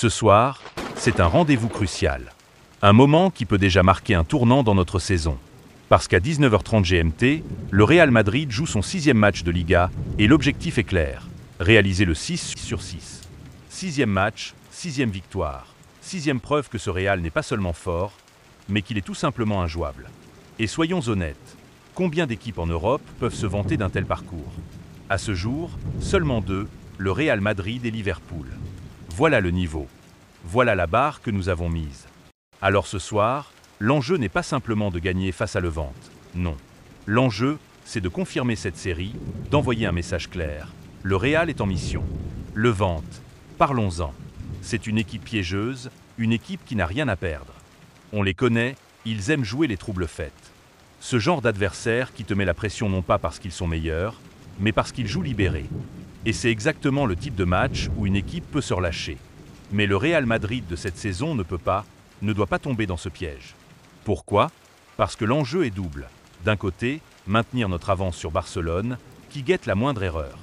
Ce soir, c'est un rendez-vous crucial. Un moment qui peut déjà marquer un tournant dans notre saison. Parce qu'à 19h30 GMT, le Real Madrid joue son 6e match de Liga et l'objectif est clair, réaliser le 6/6. 6e match, 6e victoire, 6e preuve que ce Real n'est pas seulement fort, mais qu'il est tout simplement injouable. Et soyons honnêtes, combien d'équipes en Europe peuvent se vanter d'un tel parcours? À ce jour, seulement 2, le Real Madrid et Liverpool. Voilà le niveau. Voilà la barre que nous avons mise. Alors ce soir, l'enjeu n'est pas simplement de gagner face à Levante. Non. L'enjeu, c'est de confirmer cette série, d'envoyer un message clair. Le Real est en mission. Levante, parlons-en. C'est une équipe piégeuse, une équipe qui n'a rien à perdre. On les connaît, ils aiment jouer les troubles fêtes. Ce genre d'adversaire qui te met la pression non pas parce qu'ils sont meilleurs, mais parce qu'ils jouent libérés. Et c'est exactement le type de match où une équipe peut se relâcher. Mais le Real Madrid de cette saison ne doit pas tomber dans ce piège. Pourquoi? Parce que l'enjeu est double. D'un côté, maintenir notre avance sur Barcelone, qui guette la moindre erreur.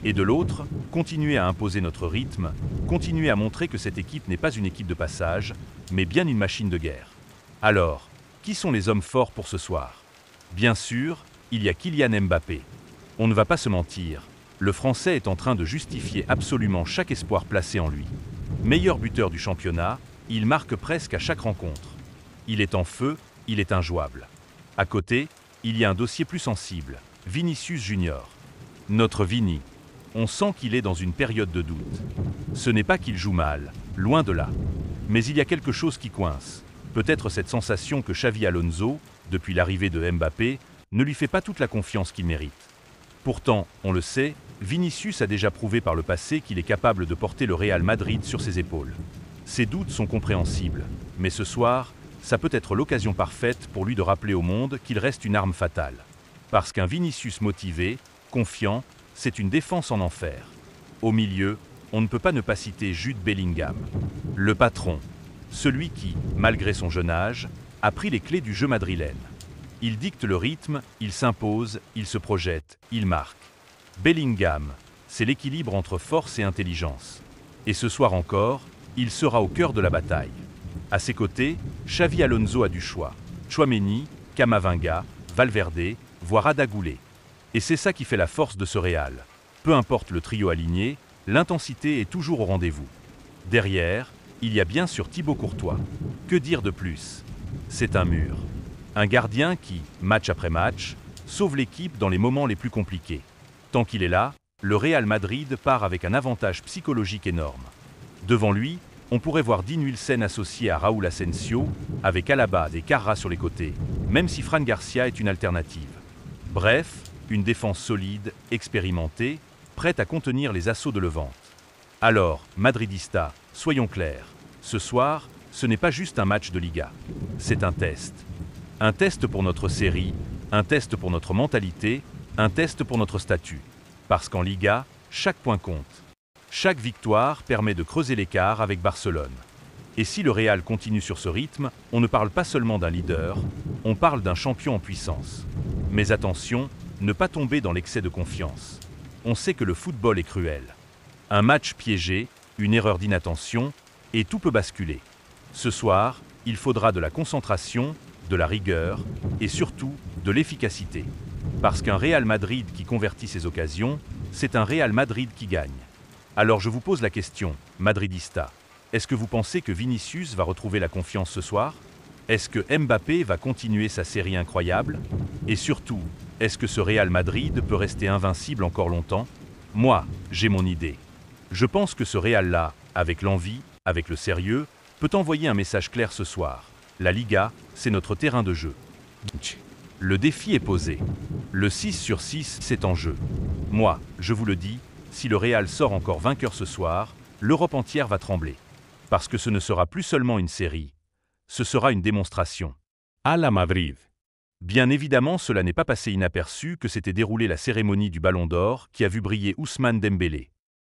Et de l'autre, continuer à imposer notre rythme, continuer à montrer que cette équipe n'est pas une équipe de passage, mais bien une machine de guerre. Alors, qui sont les hommes forts pour ce soir? Bien sûr, il y a Kylian Mbappé. On ne va pas se mentir, le Français est en train de justifier absolument chaque espoir placé en lui. Meilleur buteur du championnat, il marque presque à chaque rencontre. Il est en feu, il est injouable. À côté, il y a un dossier plus sensible, Vinicius Junior. Notre Vini. On sent qu'il est dans une période de doute. Ce n'est pas qu'il joue mal, loin de là. Mais il y a quelque chose qui coince. Peut-être cette sensation que Xavi Alonso, depuis l'arrivée de Mbappé, ne lui fait pas toute la confiance qu'il mérite. Pourtant, on le sait, Vinicius a déjà prouvé par le passé qu'il est capable de porter le Real Madrid sur ses épaules. Ses doutes sont compréhensibles, mais ce soir, ça peut être l'occasion parfaite pour lui de rappeler au monde qu'il reste une arme fatale. Parce qu'un Vinicius motivé, confiant, c'est une défense en enfer. Au milieu, on ne peut pas ne pas citer Jude Bellingham. Le patron, celui qui, malgré son jeune âge, a pris les clés du jeu madrilène. Il dicte le rythme, il s'impose, il se projette, il marque. Bellingham, c'est l'équilibre entre force et intelligence. Et ce soir encore, il sera au cœur de la bataille. À ses côtés, Xavi Alonso a du choix. Tchouaméni, Camavinga, Valverde, voire Arda Güler. Et c'est ça qui fait la force de ce Real. Peu importe le trio aligné, l'intensité est toujours au rendez-vous. Derrière, il y a bien sûr Thibaut Courtois. Que dire de plus? C'est un mur. Un gardien qui, match après match, sauve l'équipe dans les moments les plus compliqués. Tant qu'il est là, le Real Madrid part avec un avantage psychologique énorme. Devant lui, on pourrait voir Dean Huijsen associé à Raúl Asensio, avec Alaba et Carra sur les côtés, même si Fran Garcia est une alternative. Bref, une défense solide, expérimentée, prête à contenir les assauts de Levante. Alors, Madridista, soyons clairs, ce soir, ce n'est pas juste un match de Liga, c'est un test. Un test pour notre série, un test pour notre mentalité, un test pour notre statut. Parce qu'en Liga, chaque point compte. Chaque victoire permet de creuser l'écart avec Barcelone. Et si le Real continue sur ce rythme, on ne parle pas seulement d'un leader, on parle d'un champion en puissance. Mais attention, ne pas tomber dans l'excès de confiance. On sait que le football est cruel. Un match piégé, une erreur d'inattention, et tout peut basculer. Ce soir, il faudra de la concentration, de la rigueur, et surtout, de l'efficacité. Parce qu'un Real Madrid qui convertit ses occasions, c'est un Real Madrid qui gagne. Alors je vous pose la question, Madridista, est-ce que vous pensez que Vinicius va retrouver la confiance ce soir? Est-ce que Mbappé va continuer sa série incroyable? Et surtout, est-ce que ce Real Madrid peut rester invincible encore longtemps? Moi, j'ai mon idée. Je pense que ce Real-là, avec l'envie, avec le sérieux, peut envoyer un message clair ce soir. La Liga, c'est notre terrain de jeu. Le défi est posé. Le 6/6, c'est en jeu. Moi, je vous le dis, si le Real sort encore vainqueur ce soir, l'Europe entière va trembler. Parce que ce ne sera plus seulement une série. Ce sera une démonstration. À la Madrid. Bien évidemment, cela n'est pas passé inaperçu que s'était déroulée la cérémonie du Ballon d'Or qui a vu briller Ousmane Dembélé.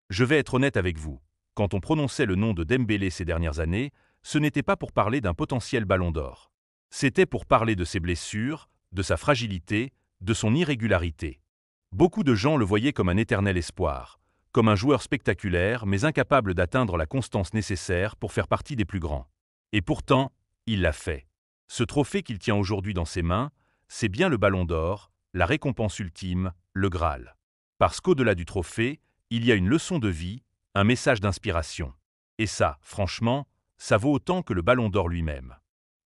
Je vais être honnête avec vous. Quand on prononçait le nom de Dembélé ces dernières années, ce n'était pas pour parler d'un potentiel Ballon d'Or. C'était pour parler de ses blessures, de sa fragilité, de son irrégularité. Beaucoup de gens le voyaient comme un éternel espoir, comme un joueur spectaculaire mais incapable d'atteindre la constance nécessaire pour faire partie des plus grands. Et pourtant, il l'a fait. Ce trophée qu'il tient aujourd'hui dans ses mains, c'est bien le Ballon d'Or, la récompense ultime, le Graal. Parce qu'au-delà du trophée, il y a une leçon de vie, un message d'inspiration. Et ça, franchement, ça vaut autant que le Ballon d'Or lui-même.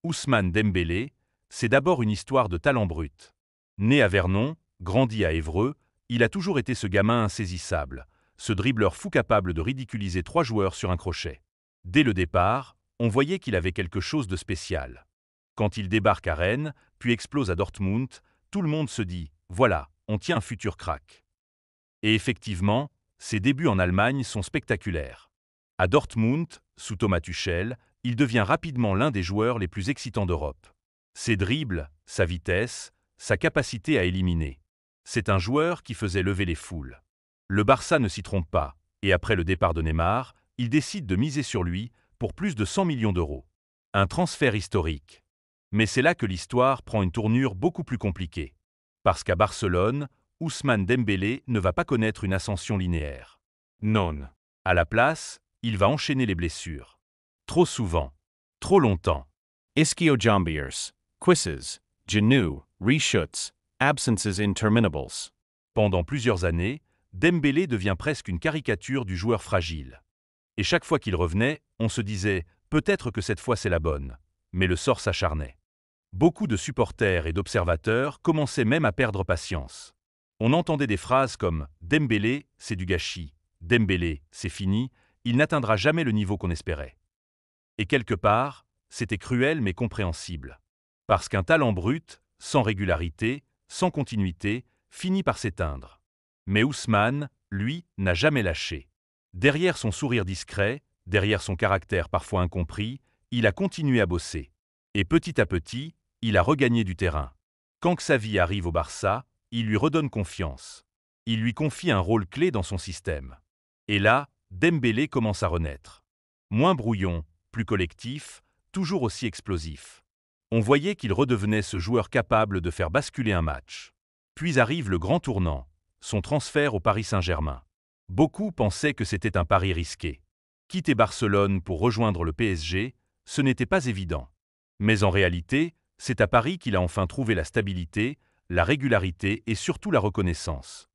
Ousmane Dembélé, c'est d'abord une histoire de talent brut. Né à Vernon, grandi à Évreux, il a toujours été ce gamin insaisissable, ce dribbleur fou capable de ridiculiser 3 joueurs sur un crochet. Dès le départ, on voyait qu'il avait quelque chose de spécial. Quand il débarque à Rennes, puis explose à Dortmund, tout le monde se dit « Voilà, on tient un futur crack ». Et effectivement, ses débuts en Allemagne sont spectaculaires. À Dortmund, sous Thomas Tuchel, il devient rapidement l'un des joueurs les plus excitants d'Europe. Ses dribbles, sa vitesse, sa capacité à éliminer. C'est un joueur qui faisait lever les foules. Le Barça ne s'y trompe pas, et après le départ de Neymar, il décide de miser sur lui pour plus de 100 millions d'euros. Un transfert historique. Mais c'est là que l'histoire prend une tournure beaucoup plus compliquée. Parce qu'à Barcelone, Ousmane Dembélé ne va pas connaître une ascension linéaire. Non. À la place, il va enchaîner les blessures. Trop souvent. Trop longtemps. Ischio-jambiers, quizzes, genoux, reshoots, absences interminables. Pendant plusieurs années, Dembélé devient presque une caricature du joueur fragile. Et chaque fois qu'il revenait, on se disait « peut-être que cette fois c'est la bonne ». Mais le sort s'acharnait. Beaucoup de supporters et d'observateurs commençaient même à perdre patience. On entendait des phrases comme « Dembélé, c'est du gâchis »,« Dembélé, c'est fini, il n'atteindra jamais le niveau qu'on espérait ». Et quelque part, c'était cruel mais compréhensible. Parce qu'un talent brut, sans régularité, sans continuité, finit par s'éteindre. Mais Ousmane, lui, n'a jamais lâché. Derrière son sourire discret, derrière son caractère parfois incompris, il a continué à bosser. Et petit à petit, il a regagné du terrain. Quand Xavi arrive au Barça, il lui redonne confiance. Il lui confie un rôle clé dans son système. Et là, Dembélé commence à renaître. Moins brouillon, plus collectif, toujours aussi explosif. On voyait qu'il redevenait ce joueur capable de faire basculer un match. Puis arrive le grand tournant, son transfert au Paris Saint-Germain. Beaucoup pensaient que c'était un pari risqué. Quitter Barcelone pour rejoindre le PSG, ce n'était pas évident. Mais en réalité, c'est à Paris qu'il a enfin trouvé la stabilité, la régularité et surtout la reconnaissance.